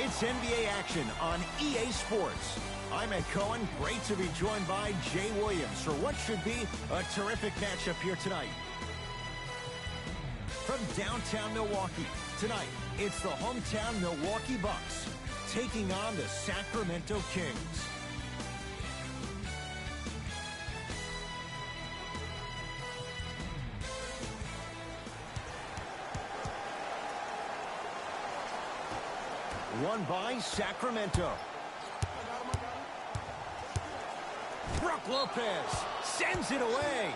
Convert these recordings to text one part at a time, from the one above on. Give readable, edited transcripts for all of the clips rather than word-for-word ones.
It's NBA action on EA Sports. I'm Ed Cohen. Great to be joined by Jay Williams for what should be a terrific matchup here tonight. From downtown Milwaukee, tonight, it's the hometown Milwaukee Bucks taking on the Sacramento Kings. Won by Sacramento. Brook Lopez sends it away.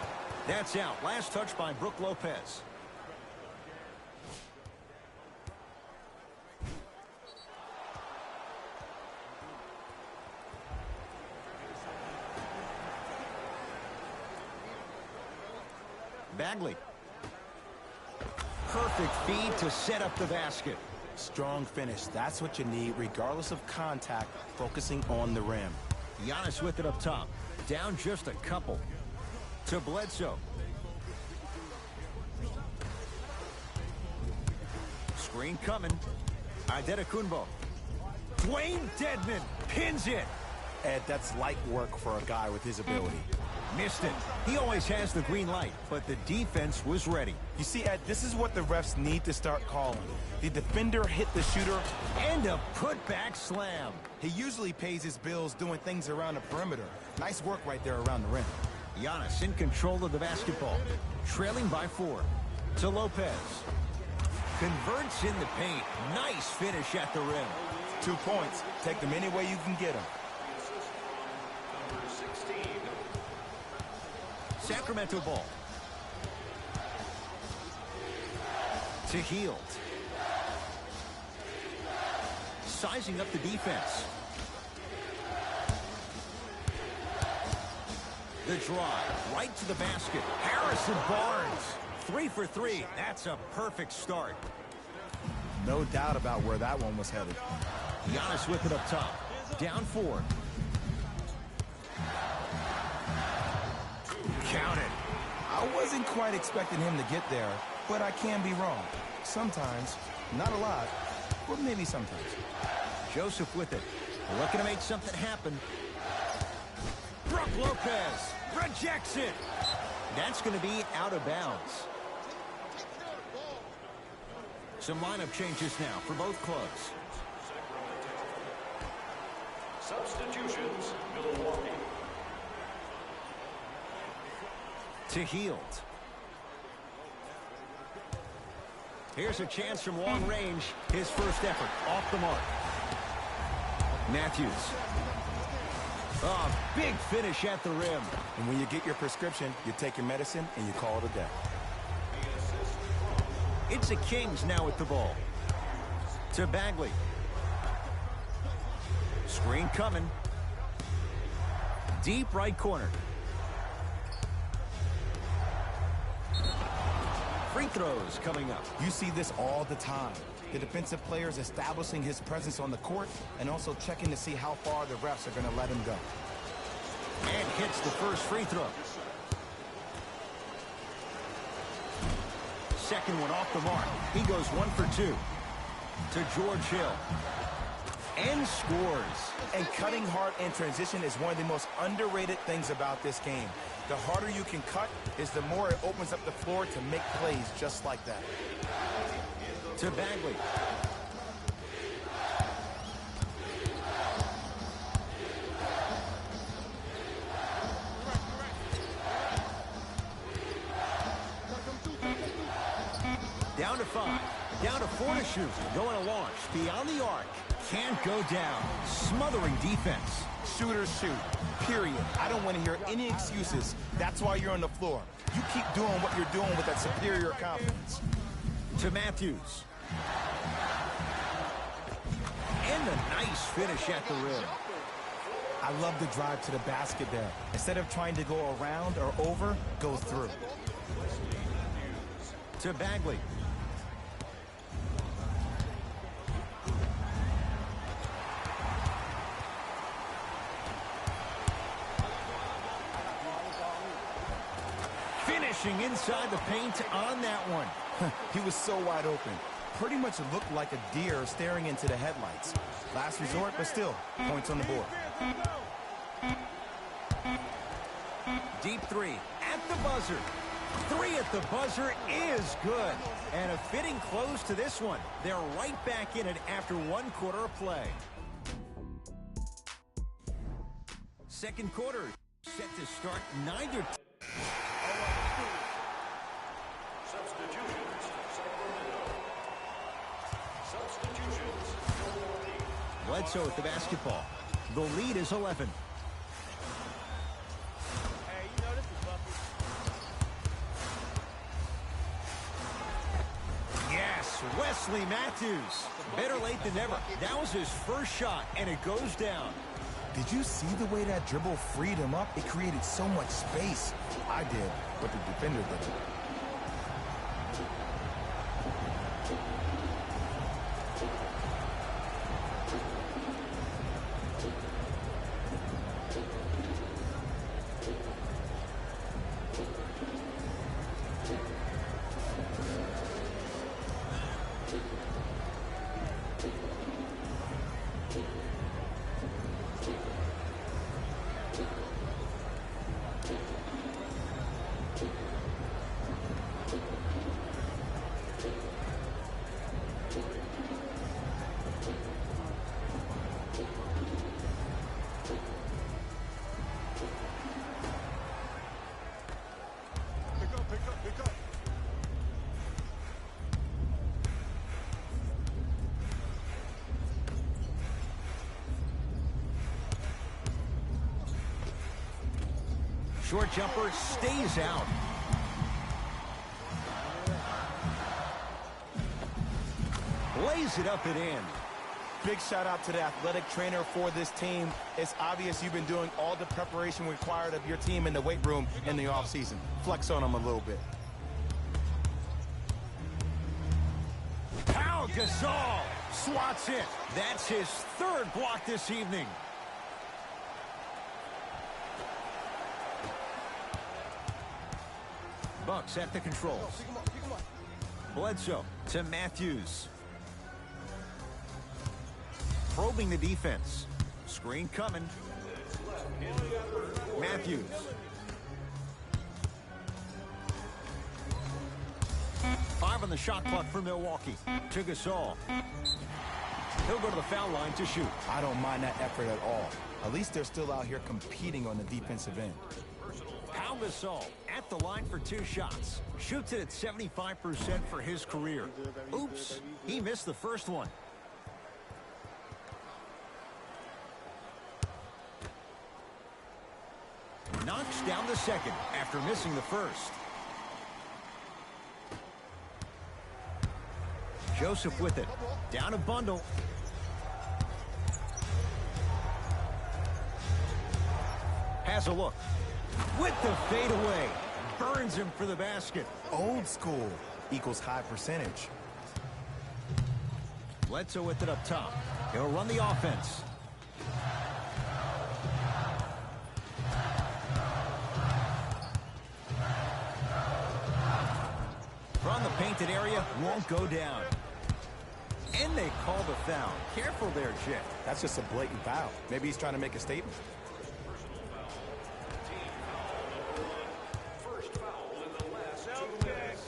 That's out. Last touch by Brook Lopez. Bagley. Perfect feed to set up the basket. Strong finish. That's what you need, regardless of contact, focusing on the rim. Giannis with it up top. Down just a couple. To Bledsoe. Screen coming. Adetokunbo. Dwayne Dedmon pins it. Ed, that's light work for a guy with his ability. Missed it. He always has the green light, but the defense was ready. You see, Ed, this is what the refs need to start calling. The defender hit the shooter. And a putback slam. He usually pays his bills doing things around the perimeter. Nice work right there around the rim. Giannis in control of the basketball. Trailing by 4. To Lopez. Converts in the paint. Nice finish at the rim. 2 points. Take them any way you can get them. Sacramento ball. To Hield. Sizing up the defense. The drive right to the basket. Harrison Barnes. 3 for 3. That's a perfect start. No doubt about where that one was headed. Giannis with it up top. Down 4. Counted. I wasn't quite expecting him to get there, but I can be wrong. Sometimes. Not a lot, but maybe sometimes. Joseph with it. Looking to make something happen. Brook Lopez rejects it. That's going to be out of bounds. Some lineup changes now for both clubs. Substitutions, Milwaukee. To Hield. Here's a chance from long range. His first effort off the mark. Matthews. Oh, big finish at the rim. And when you get your prescription, you take your medicine and you call it a day. It's the Kings now with the ball. To Bagley. Screen coming. Deep right corner. Free throws coming up. You see this all the time. The defensive players establishing his presence on the court and also checking to see how far the refs are going to let him go. And hits the first free throw. Second one off the mark. He goes 1 for 2. To George Hill. And scores. And cutting hard in transition is one of the most underrated things about this game. The harder you can cut is the more it opens up the floor to make plays just like that. To Bagley. Down to 5. Down to 4 to shoot. Going to launch. Beyond the arc. Can't go down. Smothering defense. Shooters shoot. Period. I don't want to hear any excuses. That's why you're on the floor. You keep doing what you're doing with that superior confidence. To Matthews. And a nice finish at the rim. I love the drive to the basket there. Instead of trying to go around or over, go through. To Bagley. Finishing inside the paint on that one. He was so wide open. pretty much looked like a deer staring into the headlights. Last resort, but still, points on the board. Deep three at the buzzer. Three at the buzzer is good. And a fitting close to this one. They're right back in it after 1 quarter of play. Second quarter set to start. Neither. Substitutions, Sacramento. Substitutions, Milwaukee. Bledsoe with the basketball. The lead is 11. Yes, Wesley Matthews. Better late than never. That was his first shot, and it goes down. Did you see the way that dribble freed him up? It created so much space. I did, but the defender didn't. Short jumper stays out. Lays it up and in. Big shout out to the athletic trainer for this team. It's obvious you've been doing all the preparation required of your team in the weight room in the offseason. Flex on them a little bit. Pau Gasol swats it. That's his third block this evening. Bucks at the controls. Bledsoe to Matthews. Probing the defense. Screen coming. Matthews. Five on the shot clock for Milwaukee. To Gasol. He'll go to the foul line to shoot. I don't mind that effort at all. At least they're still out here competing on the defensive end. Pau Gasol at the line for 2 shots. Shoots it at 75% for his career. Oops, he missed the first one. Knocks down the second after missing the first. Joseph with it. Down a bundle. Has a look. With the fadeaway. Burns him for the basket. Old school equals high percentage. Bledsoe with it up top. He'll run the offense. From the painted area, won't go down. And they call the foul. Careful there, Jet. That's just a blatant foul. Maybe he's trying to make a statement. First foul in the last 2 minutes.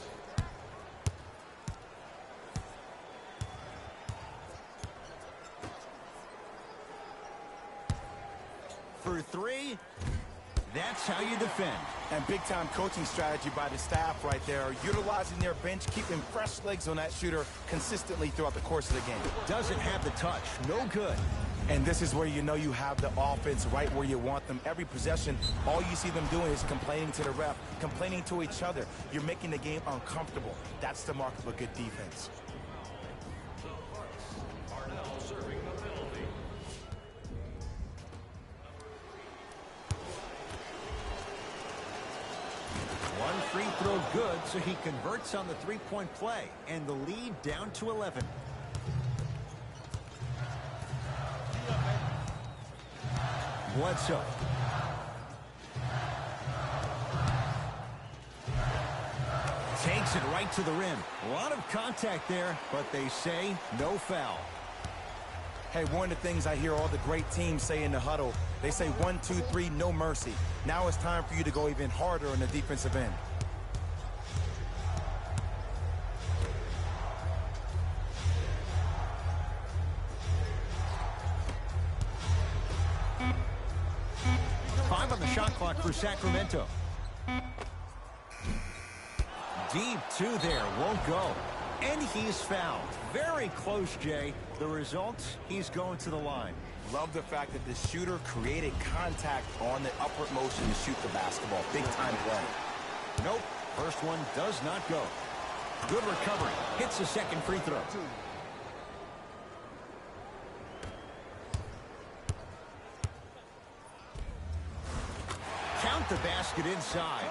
For 3, that's how you defend. And big-time coaching strategy by the staff right there, utilizing their bench, keeping fresh legs on that shooter consistently throughout the course of the game. Doesn't have the touch. No good. And this is where you know you have the offense right where you want them. Every possession, all you see them doing is complaining to the ref, complaining to each other. You're making the game uncomfortable. That's the mark of a good defense. The Bucks are now serving the penalty. One free throw good, so he converts on the three-point play. And the lead down to 11. Bledsoe. Takes Sends it right to the rim. A lot of contact there, but they say no foul. Hey, one of the things I hear all the great teams say in the huddle, they say 1, 2, 3, no mercy. Now it's time for you to go even harder on the defensive end. Five on the shot clock for Sacramento. Deep two there, won't go. And he's fouled. Very close, Jay. The result, he's going to the line. Love the fact that the shooter created contact on the upward motion to shoot the basketball. Big time play. Nope. First one does not go. Good recovery. Hits the second free throw. Count the basket inside.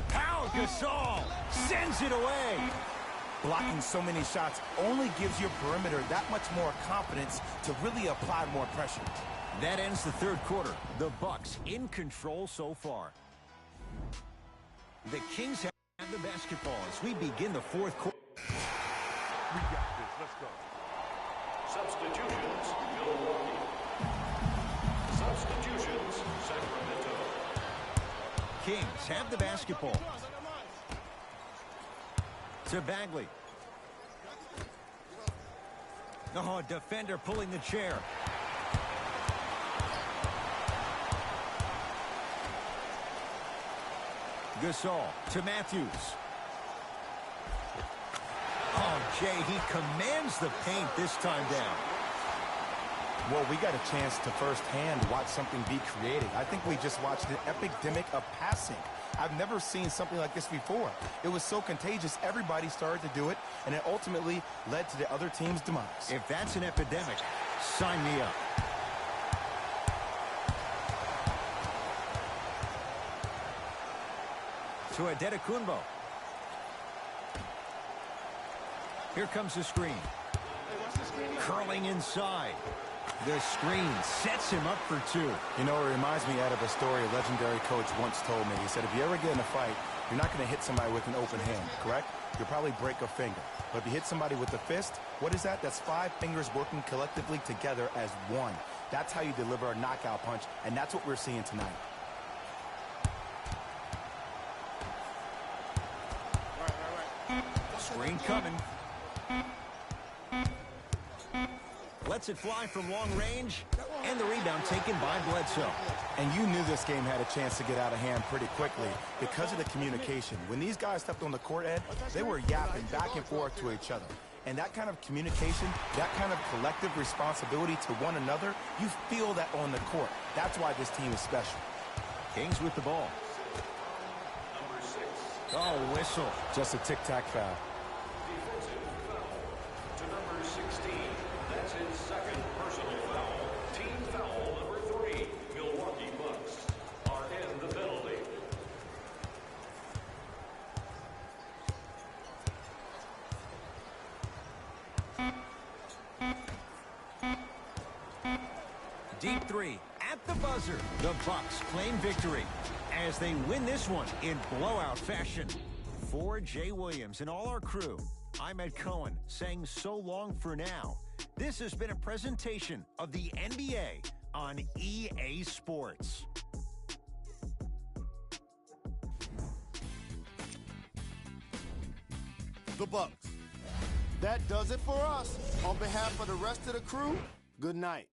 Pau Gasol sends it away. Blocking so many shots only gives your perimeter that much more confidence to really apply more pressure. That ends the third quarter. The Bucks in control so far. The Kings have the basketball as we begin the fourth quarter. We got this. Let's go. Substitutions, Milwaukee. Substitutions, Sacramento. Kings have the basketball. To Bagley. Oh, defender pulling the chair. Gasol to Matthews. Oh, Jay, he commands the paint this time down. Well, we got a chance to firsthand watch something be created. I think we just watched an epidemic of passing. I've never seen something like this before. It was so contagious, everybody started to do it, and it ultimately led to the other team's demise. If that's an epidemic, sign me up. To Adetokunbo. Here comes the screen. Curling inside. The screen sets him up for two. You know, it reminds me out of a story a legendary coach once told me. He said, if you ever get in a fight, you're not going to hit somebody with an open hand, correct? You'll probably break a finger. But if you hit somebody with a fist, what is that? That's 5 fingers working collectively together as one. That's how you deliver a knockout punch, and that's what we're seeing tonight. Screen coming. Lets it fly from long range, and the rebound taken by Bledsoe. And you knew this game had a chance to get out of hand pretty quickly because of the communication. When these guys stepped on the court, Ed, they were yapping back and forth to each other. And that kind of communication, that kind of collective responsibility to one another, you feel that on the court. That's why this team is special. Kings with the ball. Number 6. Oh, whistle. Just a tic-tac foul. Defensive foul to number 16. That's his second personal foul. Team foul number 3. Milwaukee Bucks are in the penalty. Deep three at the buzzer. The Bucks claim victory as they win this one in blowout fashion. For Jay Williams and all our crew, I'm Ed Cohen saying so long for now. This has been a presentation of the NBA on EA Sports. The Bucks. That does it for us. On behalf of the rest of the crew, good night.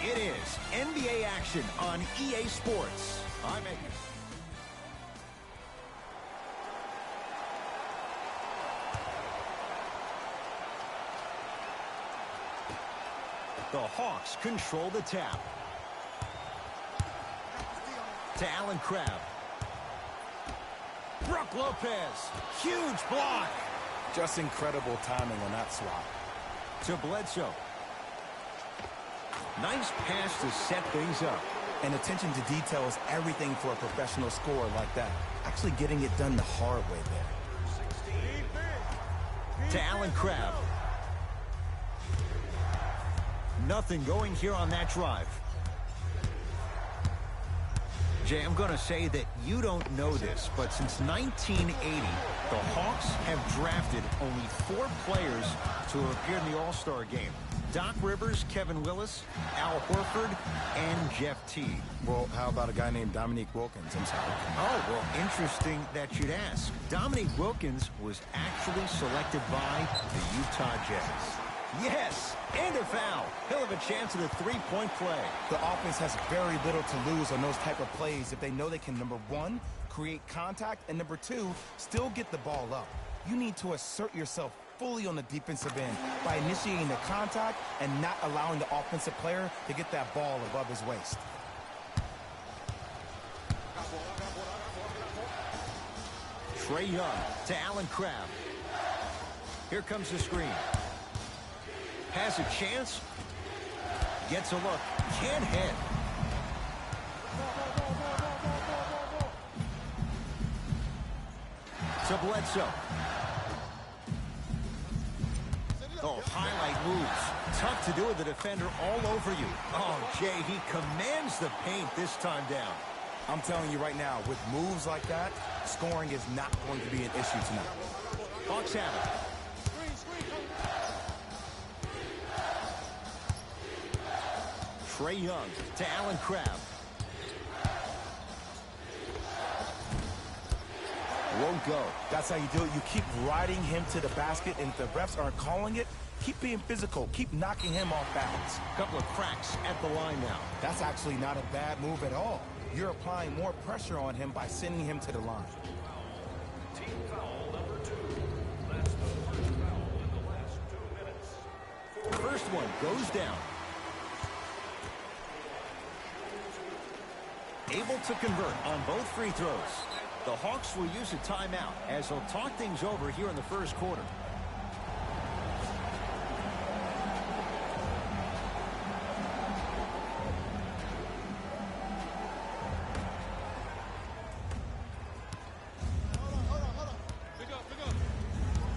It is NBA action on EA Sports. The Hawks control the tap. To Allen Crabbe. Brook Lopez. Huge block. Just incredible timing on that swap. To Bledsoe. Nice pass to set things up. And attention to detail is everything for a professional scorer like that. Actually getting it done the hard way there. To Allen Crabbe. Nothing going here on that drive. Jay, I'm going to say that you don't know this, but since 1980, the Hawks have drafted only 4 players to appear in the All-Star game. Doc Rivers, Kevin Willis, Al Horford, and Jeff Teague. Well, how about a guy named Dominique Wilkins? I'm sorry. Oh, well, interesting that you'd ask. Dominique Wilkins was actually selected by the Utah Jazz. Yes, and a foul. He'll have a chance at a three-point play. The offense has very little to lose on those type of plays if they know they can, number 1, create contact, and number 2, still get the ball up. You need to assert yourself fully on the defensive end by initiating the contact and not allowing the offensive player to get that ball above his waist. Trae Young to Allen Crabbe. Here comes the screen. Has a chance. Gets a look. Can't hit. To Bledsoe. Oh, highlight moves. Tough to do with the defender all over you. Oh, Jay, he commands the paint this time down. I'm telling you right now, with moves like that, scoring is not going to be an issue tonight. Hawks have it. Trae Young to Allen Crabbe. Won't go. That's how you do it. You keep riding him to the basket, and if the refs aren't calling it, keep being physical. Keep knocking him off balance. Couple of cracks at the line now. That's actually not a bad move at all. You're applying more pressure on him by sending him to the line. Team foul number 2. That's the first foul in the last 2 minutes. First one goes down. Able to convert on both free throws. The Hawks will use a timeout as they'll talk things over here in the first quarter.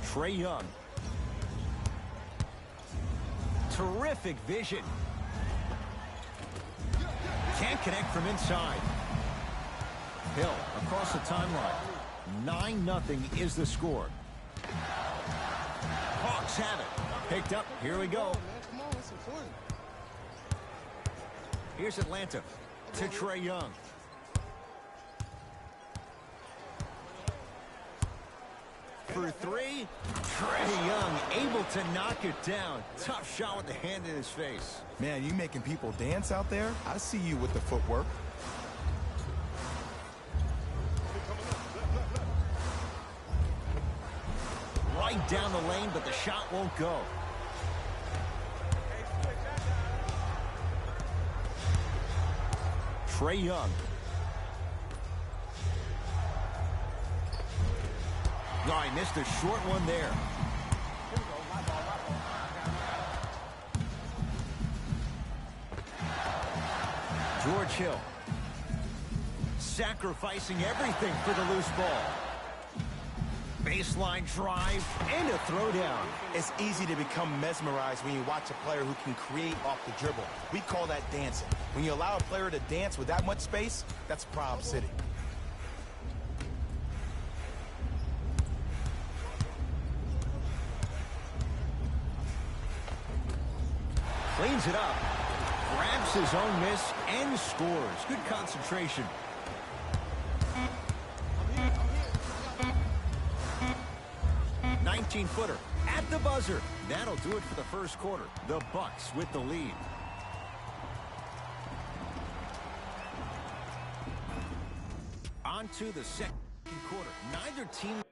Trae Young. Terrific vision. Can't connect from inside. Hill across the timeline. 9-0 is the score. Hawks have it. Picked up. Here we go. Here's Atlanta to Trae Young. For three. Trae Young able to knock it down. Tough shot with the hand in his face. Man, you making people dance out there? I see you with the footwork. Right down the lane, but the shot won't go. Trae Young. Oh, he missed a short one there. George Hill. Sacrificing everything for the loose ball. Baseline drive and a throwdown. It's easy to become mesmerized when you watch a player who can create off the dribble. We call that dancing. When you allow a player to dance with that much space, that's Prob City. Cleans it up. Grabs his own miss and scores. Good concentration. Footer at the buzzer. That'll do it for the first quarter. The Bucks with the lead. On to the second quarter. Neither team.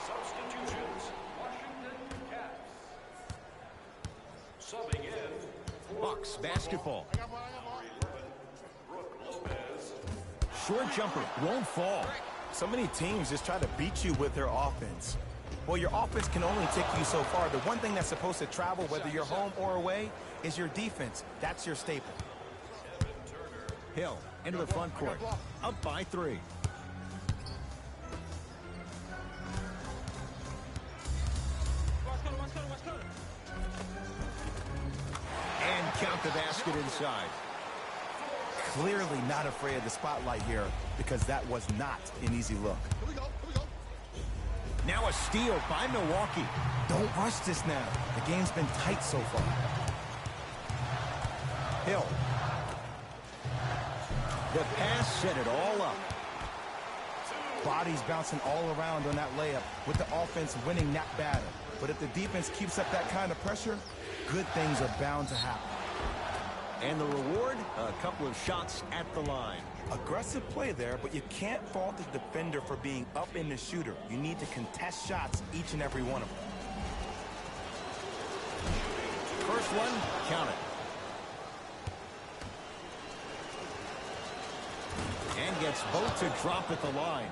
Substitutions. Washington Caps. Subbing in. Bucks basketball. Brooke Lopez. Short jumper won't fall. So many teams just try to beat you with their offense. Well, your offense can only take you so far. The one thing that's supposed to travel, whether you're home or away, is your defense. That's your staple. Hill into the front court. Up by 3. And count the basket inside. Clearly not afraid of the spotlight here because that was not an easy look. Now a steal by Milwaukee. Don't rush this now. The game's been tight so far. Hill. The pass set it all up. Bodies bouncing all around on that layup with the offense winning that battle. But if the defense keeps up that kind of pressure, good things are bound to happen. And the reward, a couple of shots at the line. Aggressive play there, but you can't fault the defender for being up in the shooter. You need to contest shots, each and every one of them. First one, count it. And gets both to drop at the line.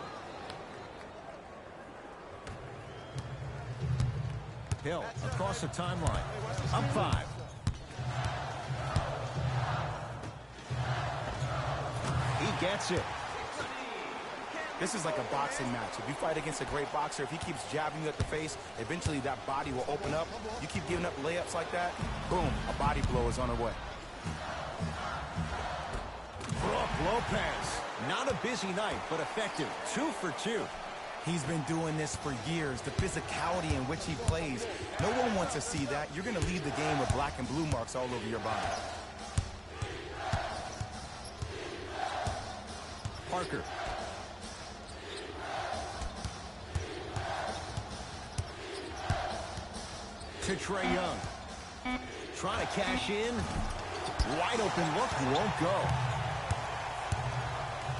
Hill across the timeline. Up 5. He gets it. This is like a boxing match. If you fight against a great boxer, if he keeps jabbing you at the face, eventually that body will open up. You keep giving up layups like that, boom, a body blow is on the way. Brook Lopez. Not a busy night, but effective. 2 for 2. He's been doing this for years. The physicality in which he plays. No one wants to see that. You're going to leave the game with black and blue marks all over your body. Parker. To Trae Young. Trying to cash in. Wide open look, won't go.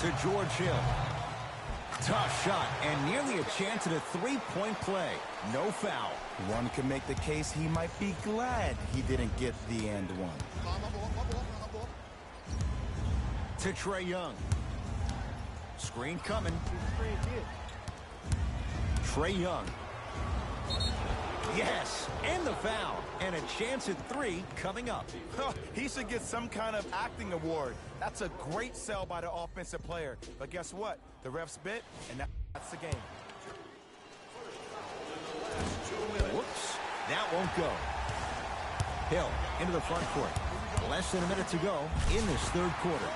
To George Hill. Tough shot and nearly a chance at a three-point play. No foul. One can make the case he might be glad he didn't get the and one. To Trae Young. Screen coming. Trae Young. Yes, and the foul. And a chance at 3 coming up. He should get some kind of acting award. That's a great sell by the offensive player. But guess what? The refs bit, and that's the game. Whoops, that won't go. Hill into the front court. Less than a minute to go in this third quarter.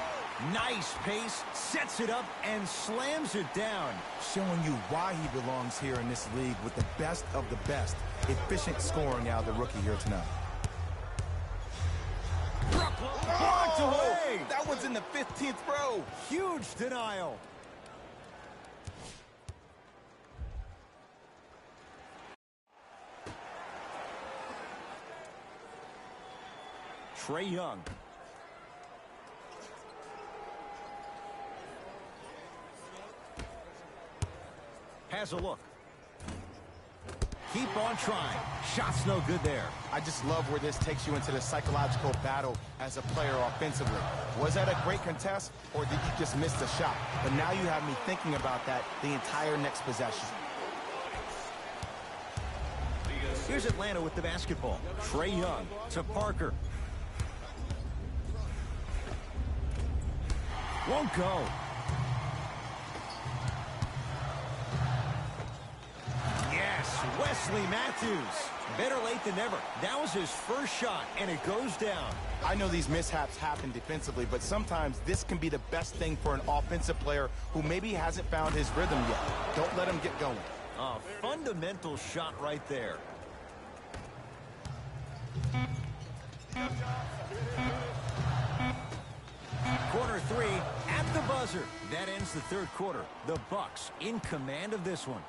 Nice pace, sets it up, and slams it down. Showing you why he belongs here in this league with the best of the best. Efficient scoring out of the rookie here tonight. Blocked away. That was in the 15th row. Huge denial. Trae Young. Has a look. Keep on trying. Shot's no good there. I just love where this takes you into the psychological battle as a player offensively. Was that a great contest, or did you just miss the shot? But now you have me thinking about that the entire next possession. Here's Atlanta with the basketball. Trae Young to Parker. Won't go. Yes, Wesley Matthews. Better late than never. That was his first shot, and it goes down. I know these mishaps happen defensively, but sometimes this can be the best thing for an offensive player who maybe hasn't found his rhythm yet. Don't let him get going. A fundamental shot right there. Corner 3 at the buzzer. That ends the third quarter. The Bucks in command of this one.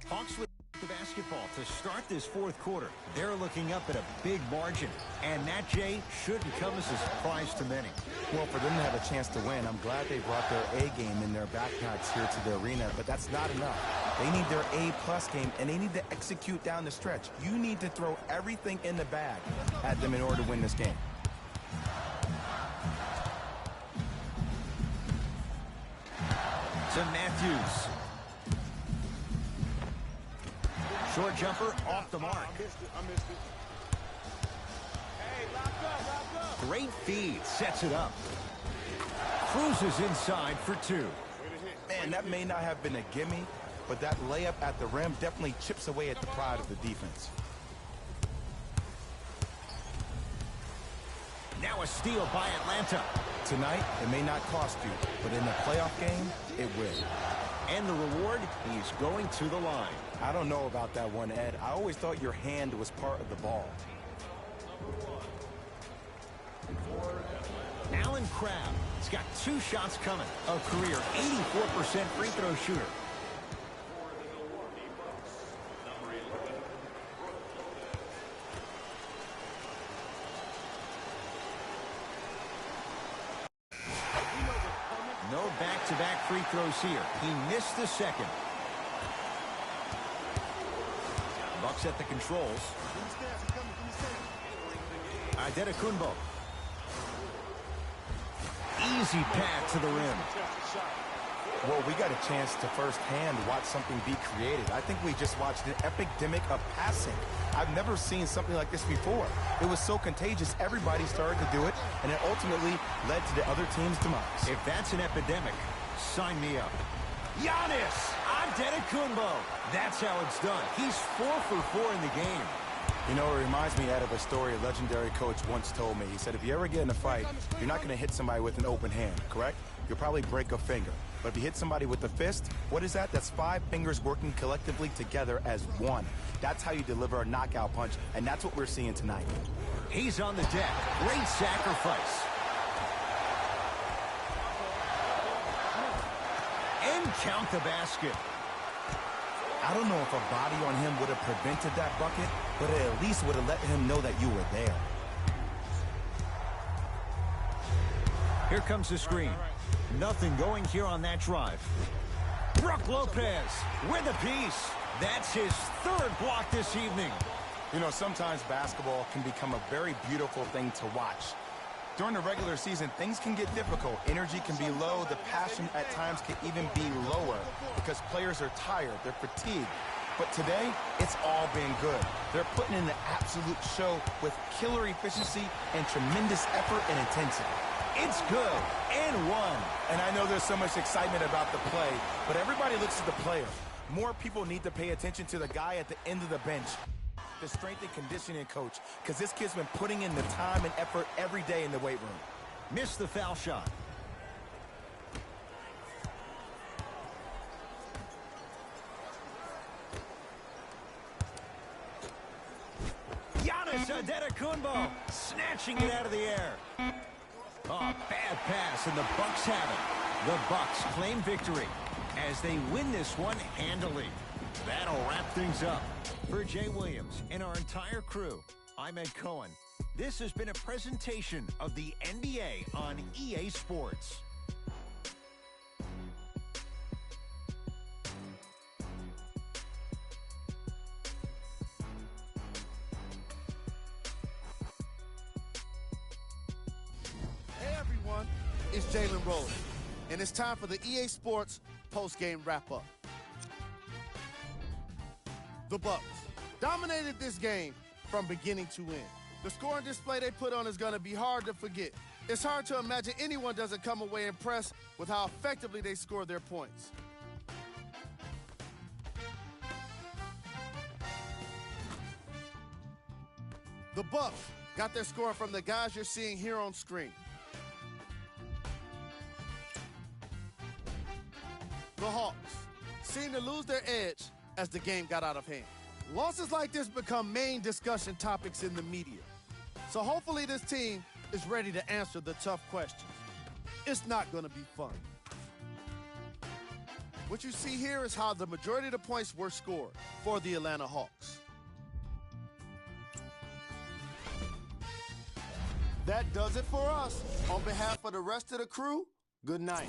Hawks with the basketball to start this fourth quarter. They're looking up at a big margin. And that, Jay, shouldn't come as a surprise to many. Well, for them to have a chance to win, I'm glad they brought their A game in their backpacks here to the arena, but that's not enough. They need their A+ game, and they need to execute down the stretch. You need to throw everything in the bag at them in order to win this game. To Matthews. Short jumper off the mark. Great feed, sets it up. Cruises inside for 2. Man, that may not have been a gimme, but that layup at the rim definitely chips away at the pride of the defense. Now a steal by Atlanta. Tonight, it may not cost you, but in a playoff game, it will. And the reward, he's going to the line. I don't know about that one, Ed. I always thought your hand was part of the ball. Allen Crabbe has got 2 shots coming. A career 84% free throw shooter. No back-to-back free throws here. He missed the second. Bucks at the controls. Easy pass to the rim. Well, we got a chance to firsthand watch something be created. I think we just watched an epidemic of passing. I've never seen something like this before. It was so contagious, everybody started to do it, and it ultimately led to the other team's demise. If that's an epidemic, sign me up. Giannis Antetokounmpo. That's how it's done. He's 4 for 4 in the game. You know, it reminds me, Ed, of a story a legendary coach once told me. He said, if you ever get in a fight, you're not going to hit somebody with an open hand, correct? You'll probably break a finger. But if you hit somebody with a fist, what is that? That's 5 fingers working collectively together as one. That's how you deliver a knockout punch, and that's what we're seeing tonight. He's on the deck. Great sacrifice. And count the basket. I don't know if a body on him would have prevented that bucket, but it at least would have let him know that you were there. Here comes the screen. Nothing going here on that drive. Brook Lopez with a piece. That's his 3rd block this evening. You know, sometimes basketball can become a very beautiful thing to watch. During the regular season, things can get difficult. Energy can be low. The passion at times can even be lower because players are tired. They're fatigued. But today, it's all been good. They're putting in an absolute show with killer efficiency and tremendous effort and intensity. It's good and one. And I know there's so much excitement about the play, but everybody looks at the player. More people need to pay attention to the guy at the end of the bench, the strength and conditioning coach, because this kid's been putting in the time and effort every day in the weight room. Missed the foul shot. Giannis Antetokounmpo snatching it out of the air. Oh, bad pass, and the Bucks have it. The Bucks claim victory as they win this one handily. That'll wrap things up. For Jay Williams and our entire crew, I'm Ed Cohen. This has been a presentation of the NBA on EA Sports. Hey everyone, it's Jalen Rose, and it's time for the EA Sports post-game wrap-up. The Bucks dominated this game from beginning to end. The scoring display they put on is going to be hard to forget. It's hard to imagine anyone doesn't come away impressed with how effectively they score their points. The Bucks got their scoring from the guys you're seeing here on screen. The Hawks seemed to lose their edge as the game got out of hand. Losses like this become main discussion topics in the media. So hopefully this team is ready to answer the tough questions. It's not going to be fun. What you see here is how the majority of the points were scored for the Atlanta Hawks. That does it for us. On behalf of the rest of the crew, good night.